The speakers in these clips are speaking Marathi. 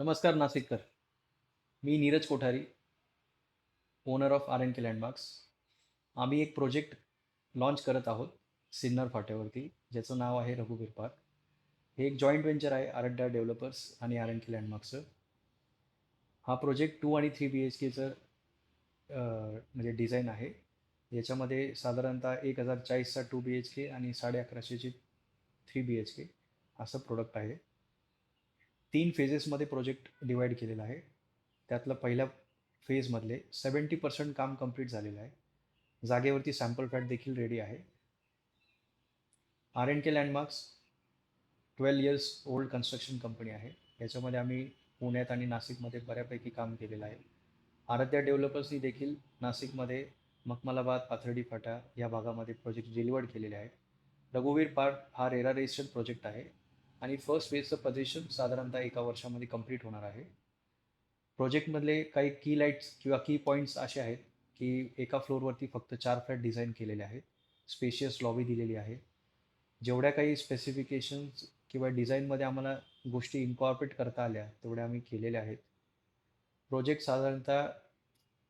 नमस्कार नाशिककर. मी Neeraj Kothari, owner of R N K landmarks. आम्ही एक प्रोजेक्ट लॉन्च करत आहोत सिन्नर फाट्यावरती, ज्याचं नाव आहे रघुवीर पार्क. हे एक जॉईंट व्हेंचर आहे आराध्या डेव्हलपर्स आणि आर एन के लँडमार्क्सचं. हा प्रोजेक्ट 2 आणि 3 बी एच केचं म्हणजे डिझाईन आहे. याच्यामध्ये साधारणतः 1040चा 2 बी एच के आणि 1150ची 3 बी एच के असं प्रोडक्ट आहे. 3 फेजेसमध्ये प्रोजेक्ट डिवाईड केलेला आहे. त्यातलं पहिल्या फेजमधले 70% काम कंप्लीट झालेलं आहे. जागेवरती सॅम्पल फ्लॅट देखील रेडी आहे. R N K landmarks 12 years old construction company आहे. याच्यामध्ये आम्ही पुण्यात आणि नाशिकमध्ये बऱ्यापैकी काम केलेलं आहे. आराध्या डेव्हलपर्सनी देखील नाशिकमध्ये मखमलाबाद, पाथर्डी फाटा या भागामध्ये प्रोजेक्ट डिलिवर्ड केलेले आहे. रघुवीर पार्क हा रेरा रजिस्टर्ड प्रोजेक्ट आहे आणि फर्स्ट फेजचं पोझिशन साधारणतः 1 वर्षामध्ये कंप्लीट होणार आहे. प्रोजेक्टमधले काही की लाईट्स किंवा की पॉईंट्स असे आहेत की एका फ्लोअरवरती फक्त 4 फ्लॅट डिझाईन केलेले आहेत. स्पेशियस लॉबी दिलेली आहे. जेवढ्या काही स्पेसिफिकेशन्स किंवा डिझाईनमध्ये आम्हाला गोष्टी इन्कॉर्पोरेट करता आल्या तेवढ्या आम्ही केलेल्या आहेत. प्रोजेक्ट साधारणतः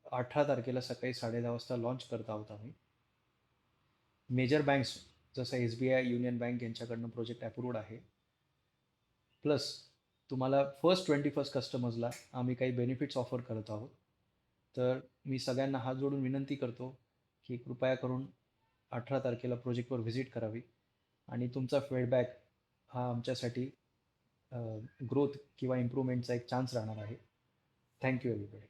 18 तारखेला सकाळी 10:30 वाजता लॉन्च करत आहोत आम्ही. मेजर बँक्स जसं SBI, युनियन बँक यांच्याकडनं प्रोजेक्ट अप्रूव्ड आहे. प्लस तुम्हाला फर्स्ट 21 कस्टमर्सला आम्ही काही बेनिफिट्स ऑफर करत आहोत. तर मी सगळ्यांना हात जोडून विनंती करतो की कृपया करून 18 तारखेला प्रोजेक्टवर व्हिजिट करावी आणि तुमचा फीडबॅक हा आमच्यासाठी ग्रोथ किंवा इम्प्रूव्हमेंटचा एक चान्स राहणार आहे. Thank you everybody.